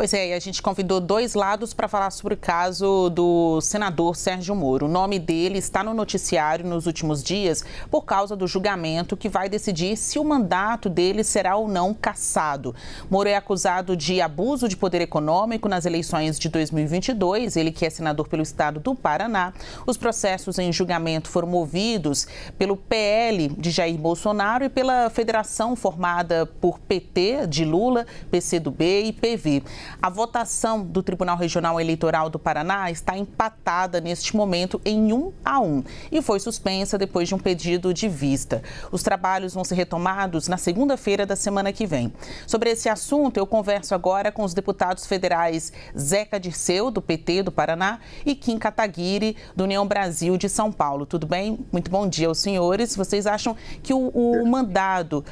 Pois é, e a gente convidou dois lados para falar sobre o caso do senador Sérgio Moro. O nome dele está no noticiário nos últimos dias por causa do julgamento que vai decidir se o mandato dele será ou não cassado. Moro é acusado de abuso de poder econômico nas eleições de 2022, ele que é senador pelo estado do Paraná. Os processos em julgamento foram movidos pelo PL de Jair Bolsonaro e pela federação formada por PT de Lula, PCdoB e PV. A votação do Tribunal Regional Eleitoral do Paraná está empatada neste momento em 1-1 e foi suspensa depois de um pedido de vista. Os trabalhos vão ser retomados na segunda-feira da semana que vem. Sobre esse assunto, eu converso agora com os deputados federais Zeca Dirceu, do PT do Paraná, e Kim Kataguiri, do União Brasil de São Paulo. Tudo bem? Muito bom dia aos senhores. Vocês acham que o mandato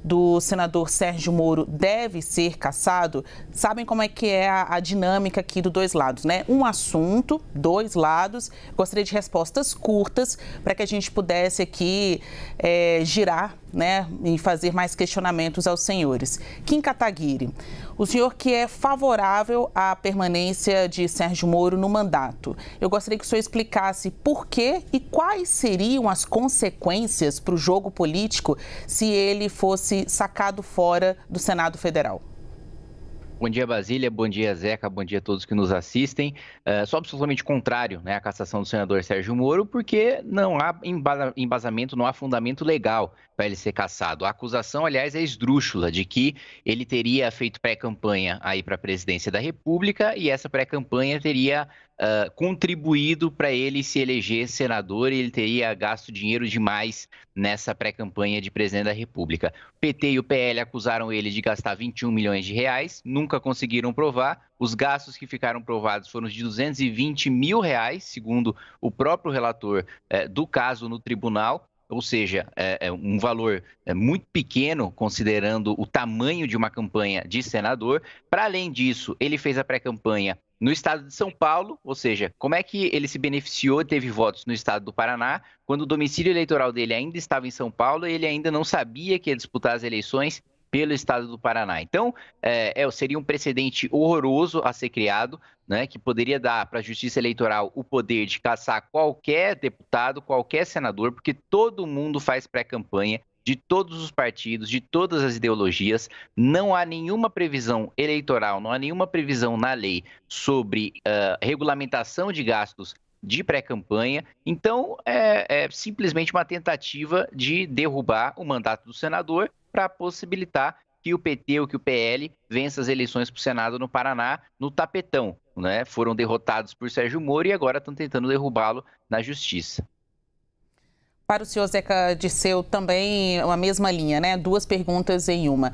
do senador Sérgio Moro deve ser cassado? Sabem como é que é a dinâmica aqui dos dois lados, né? Um assunto, dois lados. Gostaria de respostas curtas para que a gente pudesse aqui girar, né, e fazer mais questionamentos aos senhores. Kim Kataguiri, o senhor que é favorável à permanência de Sérgio Moro no mandato, eu gostaria que o senhor explicasse por quê e quais seriam as consequências para o jogo político se ele fosse sacado fora do Senado Federal. Bom dia, Basília. Bom dia, Zeca. Bom dia a todos que nos assistem. Sou absolutamente contrário, né, à cassação do senador Sérgio Moro, porque não há embasamento, não há fundamento legal para ele ser cassado. A acusação, aliás, é esdrúxula de que ele teria feito pré-campanha aí para a presidência da República e essa pré-campanha teria contribuído para ele se eleger senador e ele teria gasto dinheiro demais nessa pré-campanha de presidente da República. O PT e o PL acusaram ele de gastar 21 milhões de reais, nunca conseguiram provar. Os gastos que ficaram provados foram de 220 mil reais, segundo o próprio relator do caso no tribunal. Ou seja, é um valor muito pequeno, considerando o tamanho de uma campanha de senador. Para além disso, ele fez a pré-campanha no estado de São Paulo, ou seja, como é que ele se beneficiou, teve votos no estado do Paraná, quando o domicílio eleitoral dele ainda estava em São Paulo e ele ainda não sabia que ia disputar as eleições pelo estado do Paraná. Então, seria um precedente horroroso a ser criado, né, que poderia dar para a Justiça Eleitoral o poder de cassar qualquer deputado, qualquer senador, porque todo mundo faz pré-campanha, de todos os partidos, de todas as ideologias. Não há nenhuma previsão eleitoral, não há nenhuma previsão na lei sobre regulamentação de gastos de pré-campanha. Então, é simplesmente uma tentativa de derrubar o mandato do senador para possibilitar que o PT ou que o PL vença as eleições para o Senado no Paraná no tapetão, né? Foram derrotados por Sérgio Moro e agora estão tentando derrubá-lo na Justiça. Para o senhor Zeca Dirceu, também a mesma linha, né? Duas perguntas em uma.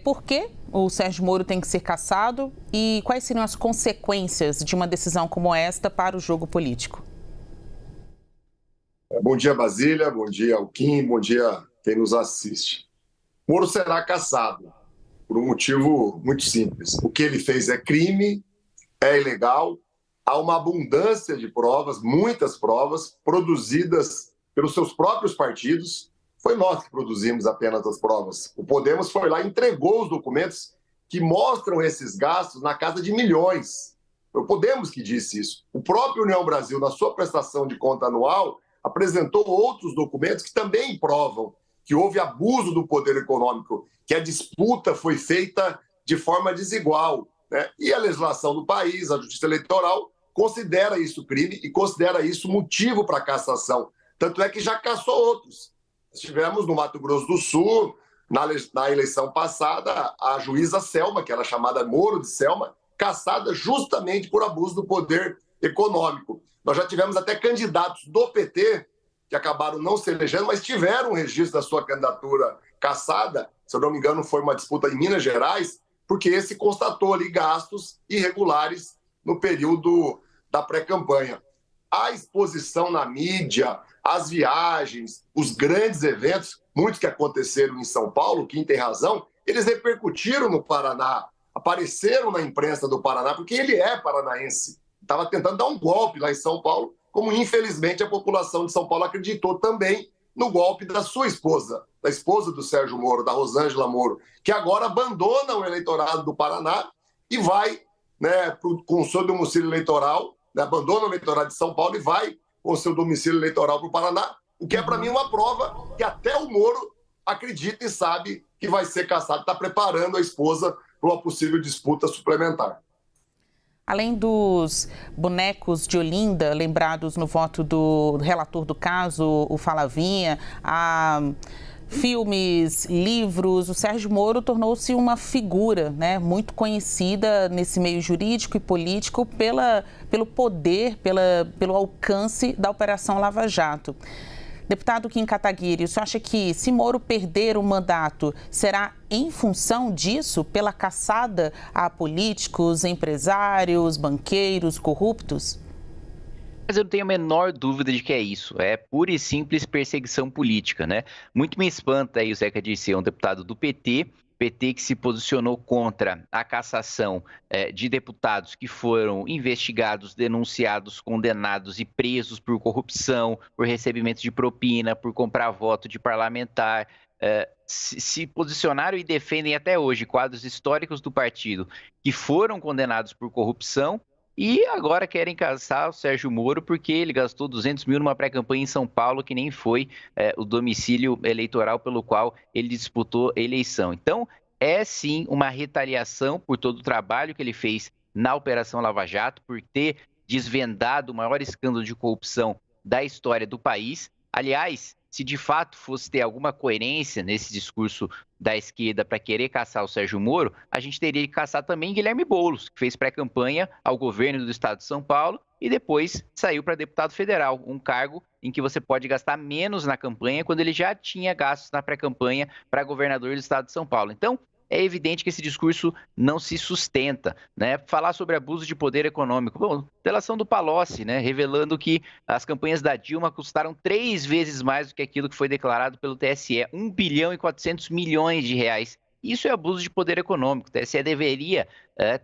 Por que o Sérgio Moro tem que ser cassado e quais seriam as consequências de uma decisão como esta para o jogo político? Bom dia, Basília. Bom dia, Kim. Bom dia quem nos assiste. Moro será cassado por um motivo muito simples. O que ele fez é crime, é ilegal, há uma abundância de provas, muitas provas, produzidas pelos seus próprios partidos. Foi nós que produzimos apenas as provas. O Podemos foi lá e entregou os documentos que mostram esses gastos na casa de milhões. Foi o Podemos que disse isso. O próprio União Brasil, na sua prestação de conta anual, apresentou outros documentos que também provam que houve abuso do poder econômico, que a disputa foi feita de forma desigual, né? E a legislação do país, a Justiça Eleitoral, considera isso crime e considera isso motivo para cassação. Tanto é que já cassou outros. Tivemos no Mato Grosso do Sul, na eleição passada, a juíza Selma, que era chamada Moro de Selma, cassada justamente por abuso do poder econômico. Nós já tivemos até candidatos do PT que acabaram não se elegendo, mas tiveram um registro da sua candidatura cassada, se eu não me engano foi uma disputa em Minas Gerais, porque esse constatou ali gastos irregulares no período da pré-campanha. A exposição na mídia, as viagens, os grandes eventos, muitos que aconteceram em São Paulo, quem tem razão, eles repercutiram no Paraná, apareceram na imprensa do Paraná, porque ele é paranaense. Estava tentando dar um golpe lá em São Paulo, como infelizmente a população de São Paulo acreditou também no golpe da sua esposa, da esposa do Sérgio Moro, da Rosângela Moro, que agora abandona o eleitorado do Paraná e vai, né, com o seu domicílio eleitoral, né, abandona o eleitorado de São Paulo e vai com o seu domicílio eleitoral para o Paraná, o que é, para mim, uma prova que até o Moro acredita e sabe que vai ser cassado, está preparando a esposa para uma possível disputa suplementar. Além dos bonecos de Olinda, lembrados no voto do relator do caso, o Falavinha, filmes, livros, o Sérgio Moro tornou-se uma figura, né, muito conhecida nesse meio jurídico e político pelo poder, pelo alcance da Operação Lava Jato. Deputado Kim Kataguiri, o senhor acha que se Moro perder o mandato, será em função disso, pela caçada a políticos, empresários, banqueiros, corruptos? Mas eu não tenho a menor dúvida de que é isso. É pura e simples perseguição política, né? Muito me espanta aí o Zeca Dirceu, um deputado do PT que se posicionou contra a cassação de deputados que foram investigados, denunciados, condenados e presos por corrupção, por recebimento de propina, por comprar voto de parlamentar. Se posicionaram e defendem até hoje quadros históricos do partido que foram condenados por corrupção e agora querem caçar o Sérgio Moro porque ele gastou 200 mil numa pré-campanha em São Paulo, que nem foi o domicílio eleitoral pelo qual ele disputou a eleição. Então, é sim uma retaliação por todo o trabalho que ele fez na Operação Lava Jato, por ter desvendado o maior escândalo de corrupção da história do país. Aliás, se de fato fosse ter alguma coerência nesse discurso da esquerda para querer caçar o Sérgio Moro, a gente teria que caçar também Guilherme Boulos, que fez pré-campanha ao governo do estado de São Paulo e depois saiu para deputado federal, um cargo em que você pode gastar menos na campanha quando ele já tinha gastos na pré-campanha para governador do estado de São Paulo. Então, é evidente que esse discurso não se sustenta, né? Falar sobre abuso de poder econômico. Bom, delação do Palocci, né? Revelando que as campanhas da Dilma custaram 3 vezes mais do que aquilo que foi declarado pelo TSE, 1 bilhão e 400 milhões de reais. Isso é abuso de poder econômico. O TSE deveria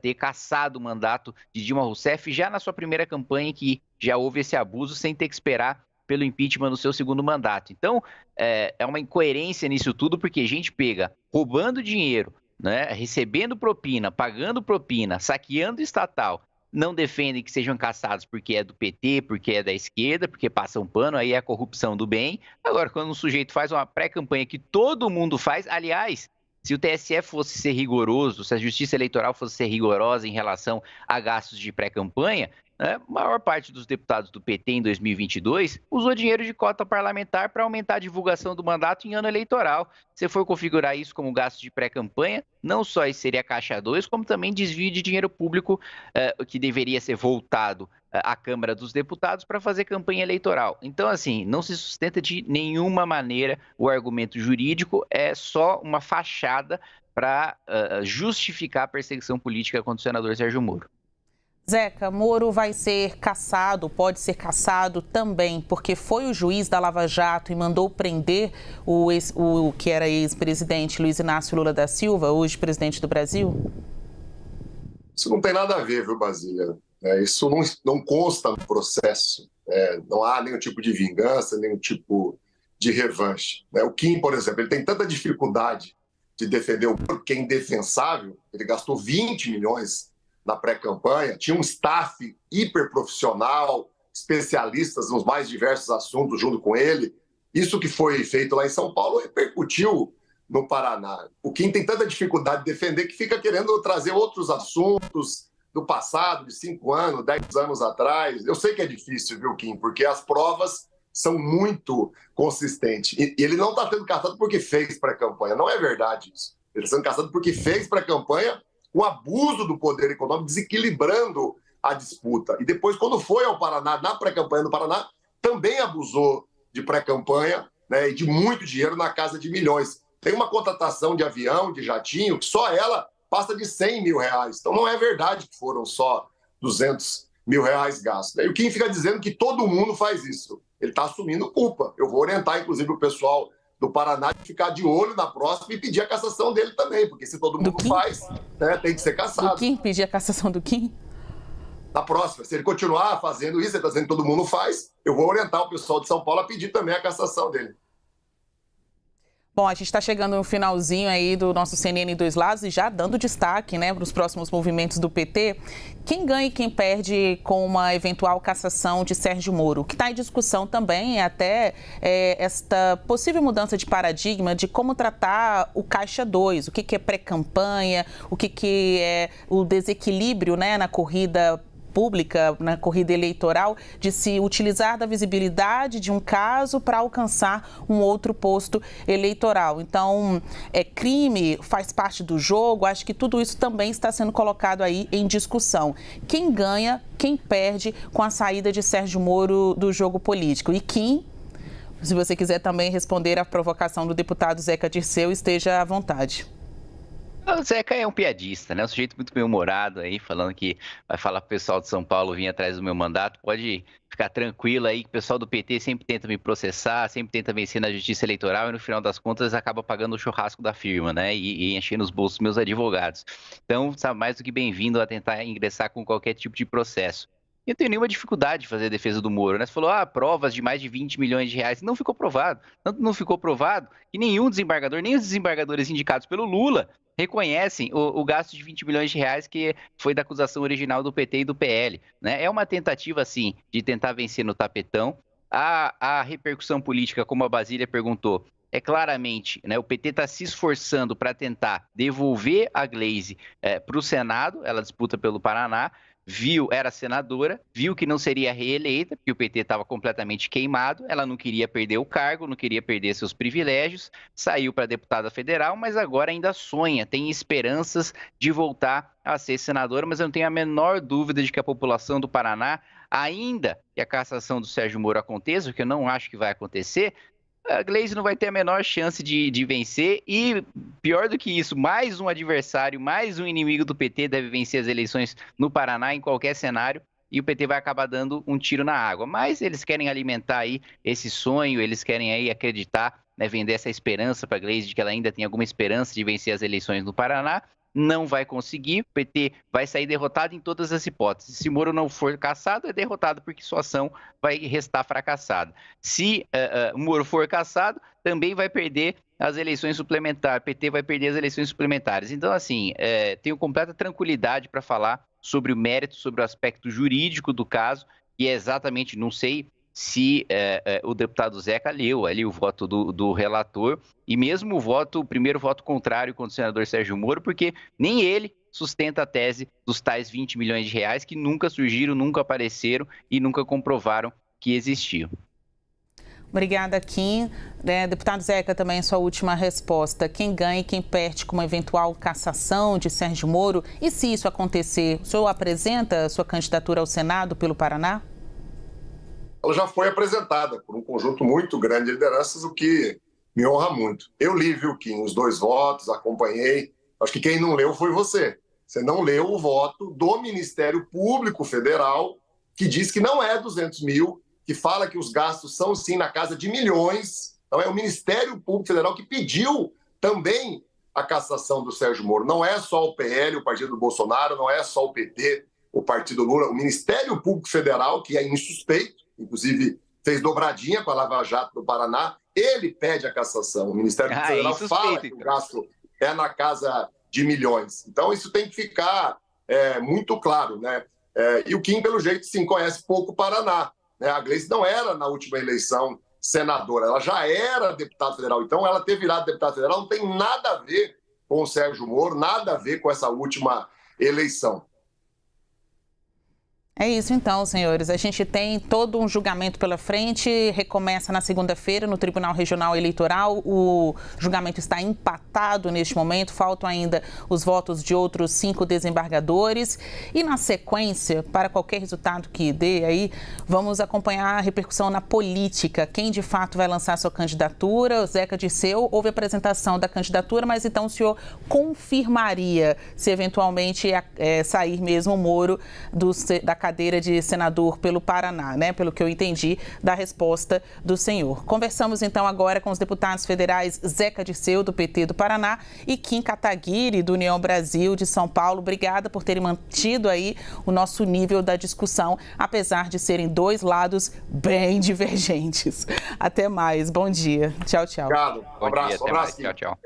ter cassado o mandato de Dilma Rousseff já na sua primeira campanha, que já houve esse abuso sem ter que esperar pelo impeachment no seu segundo mandato. Então, é uma incoerência nisso tudo, porque gente pega roubando dinheiro, né, recebendo propina, pagando propina, saqueando estatal, não defendem que sejam cassados porque é do PT, porque é da esquerda, porque passam pano, aí é a corrupção do bem. Agora, quando um sujeito faz uma pré-campanha que todo mundo faz, aliás, se o TSE fosse ser rigoroso, se a Justiça Eleitoral fosse ser rigorosa em relação a gastos de pré-campanha, a maior parte dos deputados do PT em 2022 usou dinheiro de cota parlamentar para aumentar a divulgação do mandato em ano eleitoral. Se for configurar isso como gasto de pré-campanha, não só isso seria caixa 2, como também desvio de dinheiro público que deveria ser voltado à Câmara dos Deputados para fazer campanha eleitoral. Então, assim, não se sustenta de nenhuma maneira o argumento jurídico, é só uma fachada para justificar a perseguição política contra o senador Sérgio Moro. Zeca, Moro vai ser cassado, pode ser cassado também, porque foi o juiz da Lava Jato e mandou prender o que era ex-presidente Luiz Inácio Lula da Silva, hoje presidente do Brasil? Isso não tem nada a ver, viu, Basília? Isso não consta no processo. Não há nenhum tipo de vingança, nenhum tipo de revanche. O Kim, por exemplo, ele tem tanta dificuldade de defender o Moro, porque é indefensável, ele gastou 20 milhões na pré-campanha, tinha um staff hiperprofissional, especialistas nos mais diversos assuntos junto com ele. Isso que foi feito lá em São Paulo repercutiu no Paraná. O Kim tem tanta dificuldade de defender que fica querendo trazer outros assuntos do passado, de 5 anos, 10 anos atrás. Eu sei que é difícil, viu, Kim, porque as provas são muito consistentes. E ele não está sendo caçado porque fez pré-campanha. Não é verdade isso. Ele está sendo caçado porque fez pré-campanha o abuso do poder econômico, desequilibrando a disputa. E depois, quando foi ao Paraná, na pré-campanha do Paraná, também abusou de pré-campanha, né, e de muito dinheiro, na casa de milhões. Tem uma contratação de avião, de jatinho, que só ela passa de 100 mil reais. Então não é verdade que foram só 200 mil reais gastos. E o Kim fica dizendo que todo mundo faz isso. Ele está assumindo culpa. Eu vou orientar, inclusive, o pessoal do Paraná de ficar de olho na próxima e pedir a cassação dele também, porque se todo mundo faz, né, tem que ser cassado. Do Kim? Pedir a cassação do Kim? Na próxima, se ele continuar fazendo isso, ele está dizendo que todo mundo faz, eu vou orientar o pessoal de São Paulo a pedir também a cassação dele. Bom, a gente está chegando no finalzinho aí do nosso CNN em Dois Lados e já dando destaque, né, para os próximos movimentos do PT. Quem ganha e quem perde com uma eventual cassação de Sérgio Moro? O que está em discussão também é até esta possível mudança de paradigma de como tratar o Caixa 2, o que é pré-campanha, o que é o desequilíbrio, né, na corrida pública, na corrida eleitoral, de se utilizar da visibilidade de um caso para alcançar um outro posto eleitoral. Então, crime faz parte do jogo, acho que tudo isso também está sendo colocado aí em discussão. Quem ganha, quem perde com a saída de Sérgio Moro do jogo político? E quem, se você quiser também responder à provocação do deputado Zeca Dirceu, esteja à vontade. O Zeca é um piadista, né? Um sujeito muito bem-humorado aí, falando que vai falar pro pessoal de São Paulo vir atrás do meu mandato. Pode ficar tranquilo aí que o pessoal do PT sempre tenta me processar, sempre tenta vencer na justiça eleitoral e no final das contas acaba pagando o churrasco da firma, né? E enchendo os bolsos dos meus advogados. Então, sabe, mais do que bem-vindo a tentar ingressar com qualquer tipo de processo. Eu não tenho nenhuma dificuldade de fazer a defesa do Moro, né? Você falou, provas de mais de 20 milhões de reais. Não ficou provado. Tanto não ficou provado que nenhum desembargador, nem os desembargadores indicados pelo Lula, reconhecem o gasto de 20 milhões de reais que foi da acusação original do PT e do PL. Né? É uma tentativa, assim, de tentar vencer no tapetão. A repercussão política, como a Basília perguntou, é claramente, né, o PT está se esforçando para tentar devolver a Gleisi para o Senado, ela disputa pelo Paraná, era senadora, viu que não seria reeleita, porque o PT estava completamente queimado, ela não queria perder o cargo, não queria perder seus privilégios, saiu para deputada federal, mas agora ainda sonha, tem esperanças de voltar a ser senadora, mas eu não tenho a menor dúvida de que a população do Paraná, ainda que a cassação do Sérgio Moro aconteça, o que eu não acho que vai acontecer, a Gleisi não vai ter a menor chance de vencer e, pior do que isso, mais um adversário, mais um inimigo do PT deve vencer as eleições no Paraná em qualquer cenário e o PT vai acabar dando um tiro na água. Mas eles querem alimentar aí esse sonho, eles querem aí acreditar, né, vender essa esperança para a Gleisi de que ela ainda tem alguma esperança de vencer as eleições no Paraná. Não vai conseguir, o PT vai sair derrotado em todas as hipóteses. Se Moro não for cassado, é derrotado porque sua ação vai restar fracassada. Se Moro for cassado, também vai perder as eleições suplementares, o PT vai perder as eleições suplementares. Então, assim, tenho completa tranquilidade para falar sobre o mérito, sobre o aspecto jurídico do caso, e é exatamente, não sei se o deputado Zeca leu ali o voto do relator e mesmo o primeiro voto contrário contra o senador Sérgio Moro, porque nem ele sustenta a tese dos tais 20 milhões de reais que nunca surgiram, nunca apareceram e nunca comprovaram que existiam. Obrigada, Kim. Deputado Zeca, também a sua última resposta. Quem ganha e quem perde com uma eventual cassação de Sérgio Moro? E se isso acontecer, o senhor apresenta a sua candidatura ao Senado pelo Paraná? Ela já foi apresentada por um conjunto muito grande de lideranças, o que me honra muito. Eu li, viu, Kim, os 2 votos, acompanhei. Acho que quem não leu foi você. Você não leu o voto do Ministério Público Federal, que diz que não é 200 mil, que fala que os gastos são, sim, na casa de milhões. Então, é o Ministério Público Federal que pediu também a cassação do Sérgio Moro. Não é só o PL, o partido do Bolsonaro, não é só o PT, o partido Lula. O Ministério Público Federal, que é insuspeito, inclusive fez dobradinha com a Lava Jato do Paraná, ele pede a cassação. O Ministério Público Federal fala que o gasto é na casa de milhões. Então, isso tem que ficar muito claro, né? E o Kim, pelo jeito, sim, conhece pouco o Paraná. Né? A Gleisi não era, na última eleição, senadora, ela já era deputada federal. Então, ela ter virado deputada federal não tem nada a ver com o Sérgio Moro, nada a ver com essa última eleição. É isso então, senhores. A gente tem todo um julgamento pela frente, recomeça na segunda-feira no Tribunal Regional Eleitoral. O julgamento está empatado neste momento, faltam ainda os votos de outros 5 desembargadores. E na sequência, para qualquer resultado que dê aí, vamos acompanhar a repercussão na política. Quem de fato vai lançar sua candidatura? O Zeca Dirceu, houve apresentação da candidatura, mas então o senhor confirmaria se eventualmente sair mesmo o Moro da cadeira de senador pelo Paraná, né? Pelo que eu entendi da resposta do senhor. Conversamos então agora com os deputados federais Zeca Dirceu, do PT do Paraná, e Kim Kataguiri, do União Brasil de São Paulo. Obrigada por terem mantido aí o nosso nível da discussão, apesar de serem dois lados bem divergentes. Até mais. Bom dia. Tchau, tchau. Obrigado. Bom dia, até mais. Tchau, tchau.